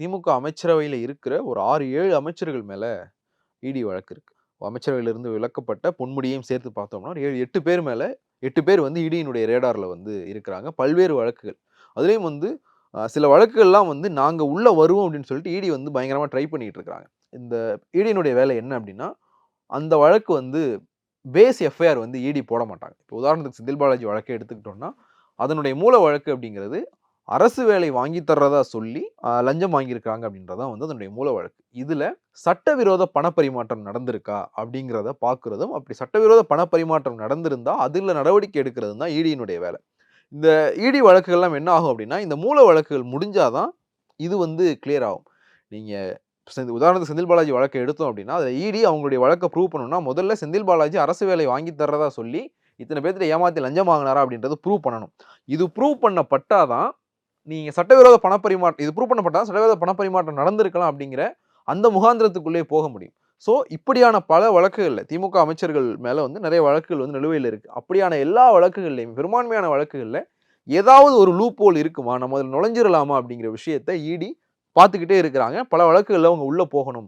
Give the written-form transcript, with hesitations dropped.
திமுக அமைச்சரவையில இருக்கிற ஒரு 6, 7 அமைச்சர்கள் மேல இடி வழக்கு இருக்கு. அமைச்சரவையிலிருந்து விலக்கப்பட்ட பொன்முடியையும் சேர்த்து பார்த்தோம்னா, ஒரு 7, 8 பேர் மேல 8 பேர் வந்து இடியினுடைய ரேடார்ல வந்து இருக்கிறாங்க. பல்வேறு வழக்குகள். அதிலேயும் வந்து சில வழக்குகள்லாம் வந்து நாங்க உள்ள வருவோம் அப்படின்னு சொல்லிட்டு இடி வந்து பயங்கரமா ட்ரை பண்ணிட்டு இருக்காங்க. இந்த இடியினுடைய வேலை என்ன அப்படின்னா, அந்த வழக்கு வந்து பேஸ் எஃப்ஐஆர் வந்து இடி போட மாட்டாங்க. இப்போ உதாரணத்துக்கு செந்தில் பாலாஜி வழக்கை எடுத்துக்கிட்டோம்னா, அதனுடைய மூல வழக்கு அப்படிங்கிறது அரசு வேலை வாங்கி தர்றதா சொல்லி லஞ்சம் வாங்கியிருக்காங்க அப்படின்றது தான் வந்து அதனுடைய மூல வழக்கு. இதுல சட்டவிரோத பணப்பரிமாற்றம் நடந்திருக்கா அப்படிங்கிறத பார்க்கிறதும், அப்படி சட்டவிரோத பணப்பரிமாற்றம் நடந்திருந்தா, அதுல நடவடிக்கை எடுக்கிறதும் தான் இடியினுடைய வேலை. இந்த இடி வழக்குகள்லாம் என்ன ஆகும் அப்படின்னா, இந்த மூல வழக்குகள் முடிஞ்சா தான் இது வந்து கிளியர் ஆகும். நீங்க உதாரணத்துக்கு செந்தில் பாலாஜி வழக்க எடுத்தோம் அப்படின்னா, அதுல இடி அவங்களுடைய வழக்க ப்ரூவ் பண்ணணும்னா, முதல்ல செந்தில் பாலாஜி அரசு வேலை வாங்கி தர்றதா சொல்லி, இத்தன பேர்கிட்ட ஏமாத்தி லஞ்சம் வாங்குனாரா அப்படின்றத ப்ரூவ் பண்ணணும். இது ப்ரூவ் பண்ணப்பட்டா தான், நீங்க சட்டவிரோத பணப்பரிமாற்றம் இது ப்ரூவ் பண்ணப்பட்டா சட்டவிரோத பணப்பரிமாற்றம் நடந்திருக்கலாம் அப்படிங்கிற அந்த முகாந்திரத்துக்குள்ளே போக முடியும். ஸோ, இப்படியான பல வழக்குகள்ல திமுக அமைச்சர்கள் மேல வந்து நெறைய வழக்குகள் வந்து நிலுவையில இருக்கு. அப்படியான எல்லா வழக்குகள்லயும் பெரும்பான்மையான வழக்குகள்ல ஏதாவது ஒரு லூப் ஹோல் இருக்குமா? நம்ம அதில நுழைஞ்சிரலாமா? அப்படிங்கிற விஷயத்த இடி பார்த்துக்கிட்டே இருக்கிறாங்க. பல வழக்குகள்ல அவங்க உள்ள போகணும்.